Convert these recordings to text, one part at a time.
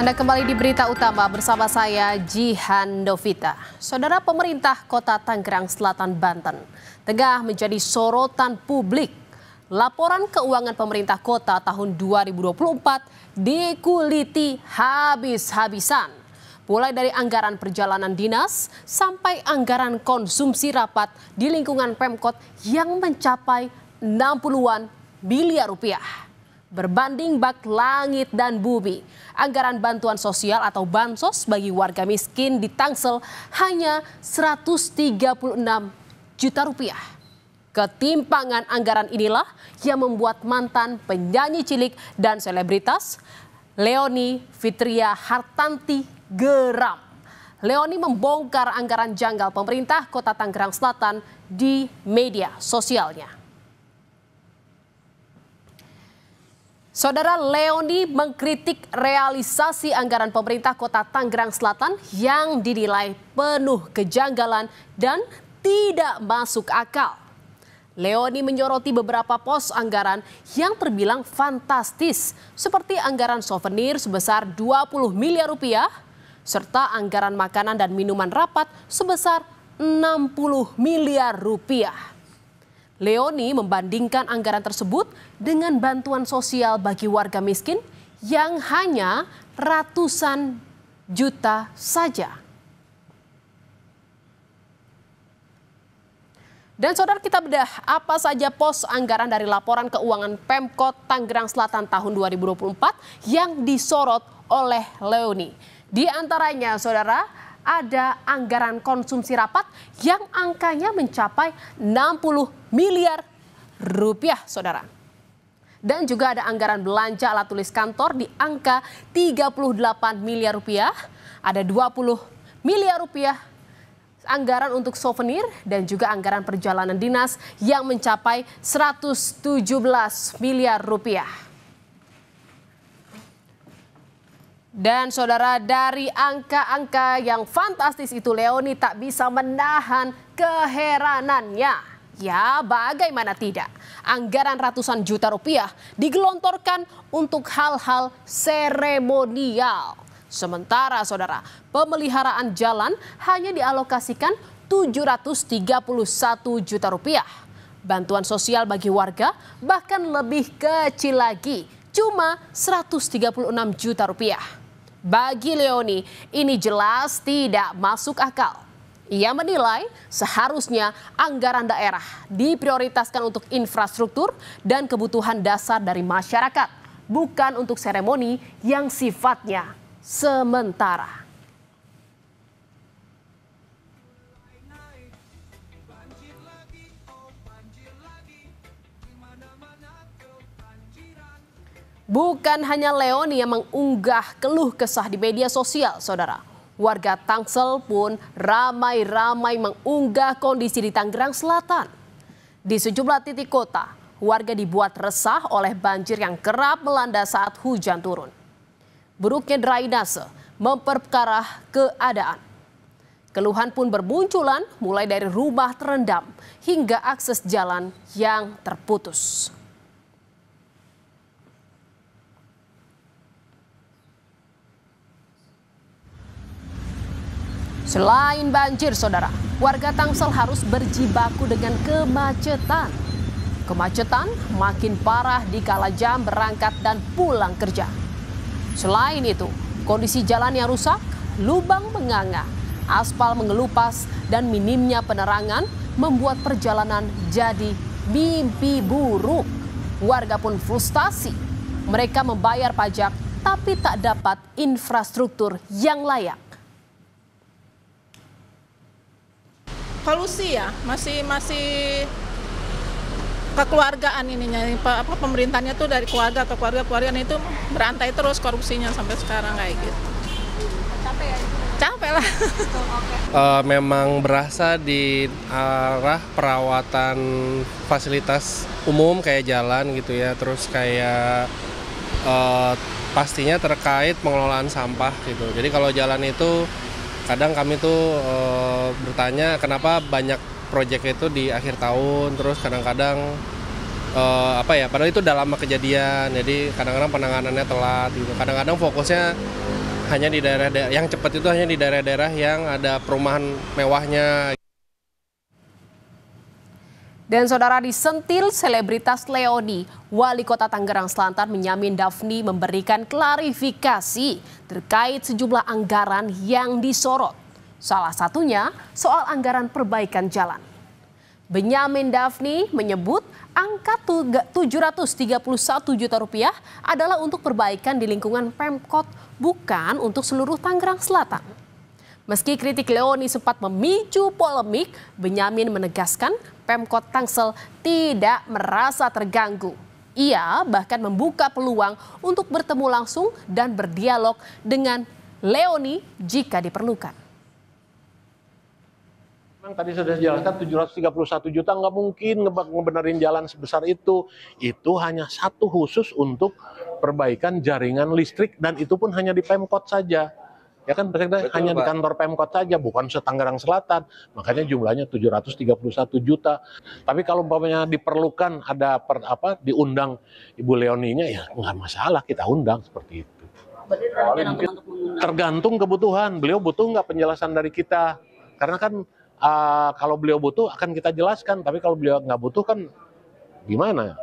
Anda kembali di Berita Utama bersama saya Jihan Novita. Saudara, pemerintah Kota Tangerang Selatan, Banten tengah menjadi sorotan publik. Laporan keuangan pemerintah kota tahun 2024 dikuliti habis-habisan. Mulai dari anggaran perjalanan dinas sampai anggaran konsumsi rapat di lingkungan Pemkot yang mencapai 60-an miliar rupiah. Berbanding bak langit dan bumi, anggaran bantuan sosial atau bansos bagi warga miskin di Tangsel hanya 136 juta rupiah. Ketimpangan anggaran inilah yang membuat mantan penyanyi cilik dan selebritas Leony Fitria Hartanti geram. Leony membongkar anggaran janggal pemerintah Kota Tangerang Selatan di media sosialnya. Saudara, Leony mengkritik realisasi anggaran pemerintah Kota Tangerang Selatan yang dinilai penuh kejanggalan dan tidak masuk akal. Leony menyoroti beberapa pos anggaran yang terbilang fantastis seperti anggaran souvenir sebesar 20 miliar rupiah serta anggaran makanan dan minuman rapat sebesar 60 miliar rupiah. Leony membandingkan anggaran tersebut dengan bantuan sosial bagi warga miskin yang hanya ratusan juta saja. Dan saudara, kita bedah apa saja pos anggaran dari laporan keuangan Pemkot Tangerang Selatan tahun 2024 yang disorot oleh Leony. Di antaranya, saudara, ada anggaran konsumsi rapat yang angkanya mencapai 60 miliar rupiah, saudara. Dan juga ada anggaran belanja alat tulis kantor di angka 38 miliar rupiah, ada 20 miliar rupiah anggaran untuk souvenir dan juga anggaran perjalanan dinas yang mencapai 117 miliar rupiah. Dan saudara, dari angka-angka yang fantastis itu Leony tak bisa menahan keheranannya. Ya, bagaimana tidak? Anggaran ratusan juta rupiah digelontorkan untuk hal-hal seremonial. Sementara saudara, pemeliharaan jalan hanya dialokasikan 731 juta rupiah. Bantuan sosial bagi warga bahkan lebih kecil lagi, cuma 136 juta rupiah. Bagi Leony, ini jelas tidak masuk akal. Ia menilai seharusnya anggaran daerah diprioritaskan untuk infrastruktur dan kebutuhan dasar dari masyarakat, bukan untuk seremoni yang sifatnya sementara. Bukan hanya Leony yang mengunggah keluh kesah di media sosial, saudara. Warga Tangsel pun ramai-ramai mengunggah kondisi di Tangerang Selatan. Di sejumlah titik kota, warga dibuat resah oleh banjir yang kerap melanda saat hujan turun. Buruknya drainase memperparah keadaan. Keluhan pun bermunculan mulai dari rumah terendam hingga akses jalan yang terputus. Selain banjir, saudara, warga Tangsel harus berjibaku dengan kemacetan. Kemacetan makin parah di kala jam berangkat dan pulang kerja. Selain itu, kondisi jalan yang rusak, lubang menganga, aspal mengelupas, dan minimnya penerangan membuat perjalanan jadi mimpi buruk. Warga pun frustasi. Mereka membayar pajak tapi tak dapat infrastruktur yang layak. Polusi ya, masih kekeluargaan ininya, pemerintahnya tuh dari keluarga ke keluarga itu berantai terus korupsinya sampai sekarang kayak gitu. Capek ya? Capek lah. Memang berasa di arah perawatan fasilitas umum kayak jalan gitu ya, terus kayak pastinya terkait pengelolaan sampah gitu. Jadi kalau jalan itu kadang kami tuh bertanya kenapa banyak proyek itu di akhir tahun, terus kadang-kadang padahal itu udah lama kejadian, jadi kadang-kadang penanganannya telat gitu. Kadang-kadang fokusnya hanya di daerah-daerah yang cepat itu hanya di daerah-daerah yang ada perumahan mewahnya. Dan saudara, disentil selebritas Leony, Wali Kota Tangerang Selatan Benyamin Daphni memberikan klarifikasi terkait sejumlah anggaran yang disorot. Salah satunya soal anggaran perbaikan jalan. Benyamin Daphni menyebut angka 731 juta rupiah adalah untuk perbaikan di lingkungan Pemkot, bukan untuk seluruh Tangerang Selatan. Meski kritik Leony sempat memicu polemik, Benyamin menegaskan Pemkot Tangsel tidak merasa terganggu. Ia bahkan membuka peluang untuk bertemu langsung dan berdialog dengan Leony jika diperlukan. Memang tadi sudah dijelaskan 731 juta nggak mungkin ngebenerin jalan sebesar itu. Itu hanya satu khusus untuk perbaikan jaringan listrik dan itu pun hanya di Pemkot saja. Ya kan hanya di kantor Pemkot saja, bukan se-Tangerang Selatan. Makanya jumlahnya 731 juta. Tapi kalau umpamanya diperlukan ada diundang Ibu Leony-nya ya nggak masalah, kita undang seperti itu. Tergantung kebutuhan. Beliau butuh nggak penjelasan dari kita? Karena kan kalau beliau butuh akan kita jelaskan, tapi kalau beliau nggak butuh kan gimana?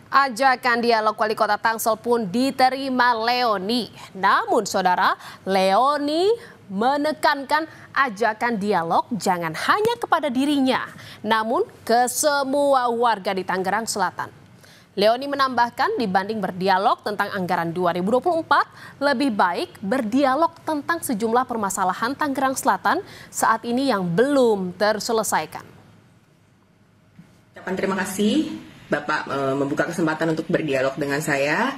Ajakan dialog Wali Kota Tangsel pun diterima Leony. Namun saudara, Leony menekankan ajakan dialog jangan hanya kepada dirinya, namun ke semua warga di Tangerang Selatan. Leony menambahkan dibanding berdialog tentang anggaran 2024, lebih baik berdialog tentang sejumlah permasalahan Tangerang Selatan saat ini yang belum terselesaikan. Ucapan terima kasih Bapak membuka kesempatan untuk berdialog dengan saya.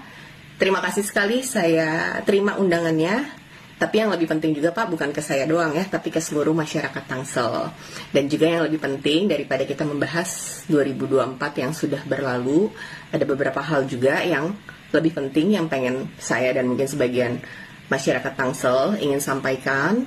Terima kasih sekali saya terima undangannya. Tapi yang lebih penting juga Pak, bukan ke saya doang ya, tapi ke seluruh masyarakat Tangsel. Dan juga yang lebih penting daripada kita membahas 2024 yang sudah berlalu, ada beberapa hal juga yang lebih penting yang pengen saya dan mungkin sebagian masyarakat Tangsel ingin sampaikan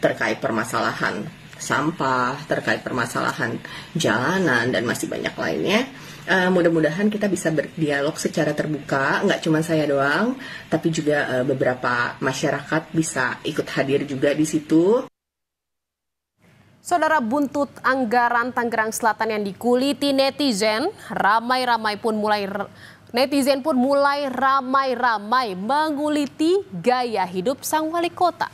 terkait permasalahan sampah, terkait permasalahan jalanan, dan masih banyak lainnya. Mudah-mudahan kita bisa berdialog secara terbuka, nggak cuma saya doang, tapi juga beberapa masyarakat bisa ikut hadir juga di situ. Saudara, buntut anggaran Tangerang Selatan yang dikuliti netizen, netizen pun mulai ramai-ramai menguliti gaya hidup sang wali kota.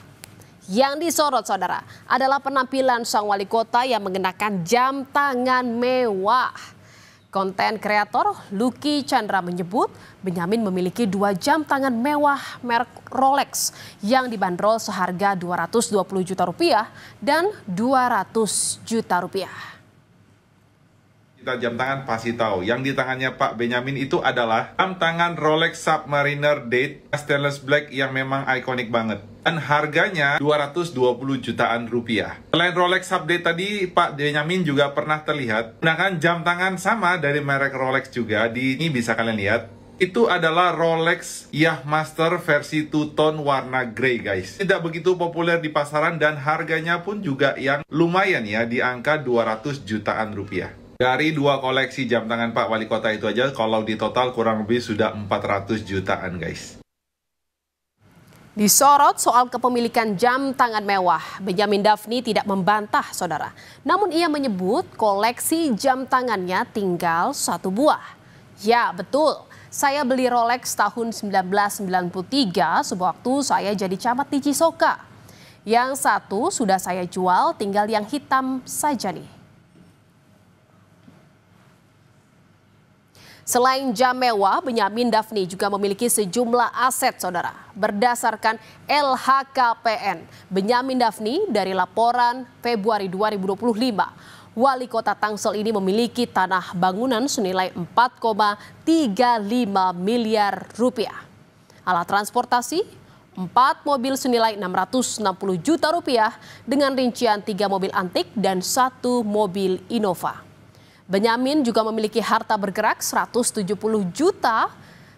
Yang disorot saudara adalah penampilan sang wali kota yang mengenakan jam tangan mewah. Konten kreator Lucky Chandra menyebut Benyamin memiliki 2 jam tangan mewah merek Rolex yang dibanderol seharga 220 juta rupiah dan 200 juta rupiah. Kita jam tangan pasti tahu. Yang di tangannya Pak Benyamin itu adalah jam tangan Rolex Submariner Date stainless black yang memang ikonik banget. Dan harganya 220 jutaan rupiah. Selain Rolex Update tadi, Pak Benyamin juga pernah terlihat menggunakan jam tangan sama dari merek Rolex juga. Ini bisa kalian lihat. Itu adalah Rolex Yachtmaster versi two-tone warna grey guys. Tidak begitu populer di pasaran dan harganya pun juga yang lumayan ya, di angka 200 jutaan rupiah. Dari 2 koleksi jam tangan Pak Wali Kota itu aja, kalau di total kurang lebih sudah 400 jutaan guys. Disorot soal kepemilikan jam tangan mewah, Benyamin Daphni tidak membantah saudara. Namun ia menyebut koleksi jam tangannya tinggal 1 buah. Ya betul, saya beli Rolex tahun 1993 sewaktu saya jadi camat di Cisoka. Yang 1 sudah saya jual, tinggal yang hitam saja nih. Selain jam mewah, Benyamin Daphni juga memiliki sejumlah aset saudara. Berdasarkan LHKPN, Benyamin Daphni dari laporan Februari 2025, Wali Kota Tangsel ini memiliki tanah bangunan senilai 4,35 miliar rupiah. Alat transportasi, 4 mobil senilai 660 juta rupiah dengan rincian 3 mobil antik dan 1 mobil Innova. Benyamin juga memiliki harta bergerak 170 juta,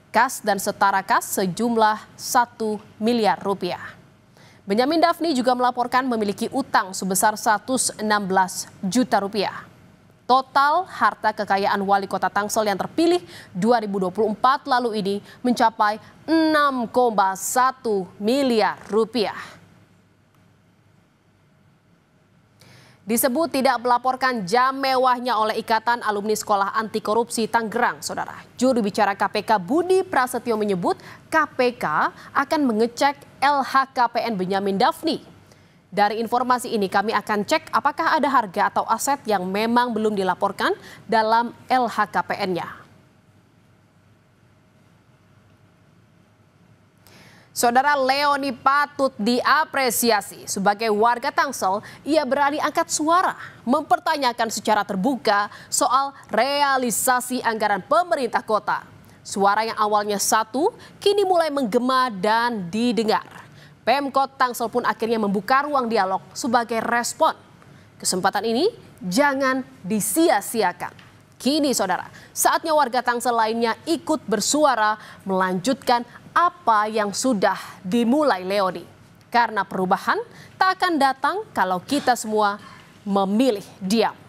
kas dan setara kas sejumlah 1 miliar rupiah. Benyamin Daphni juga melaporkan memiliki utang sebesar 116 juta rupiah. Total harta kekayaan wali kota Tangsel yang terpilih 2024 lalu ini mencapai 6,1 miliar rupiah. Disebut tidak melaporkan jam mewahnya oleh Ikatan Alumni Sekolah Anti Korupsi Tangerang, Saudara. Juru bicara KPK Budi Prasetyo menyebut KPK akan mengecek LHKPN Benyamin Daphni. Dari informasi ini kami akan cek apakah ada harga atau aset yang memang belum dilaporkan dalam LHKPN-nya. Saudara, Leoni patut diapresiasi. Sebagai warga Tangsel, ia berani angkat suara, mempertanyakan secara terbuka soal realisasi anggaran pemerintah kota. Suara yang awalnya satu, kini mulai menggema dan didengar. Pemkot Tangsel pun akhirnya membuka ruang dialog sebagai respon. Kesempatan ini jangan disia-siakan. Kini saudara, saatnya warga Tangsel lainnya ikut bersuara melanjutkan apa yang sudah dimulai Leoni. Karena perubahan tak akan datang kalau kita semua memilih diam.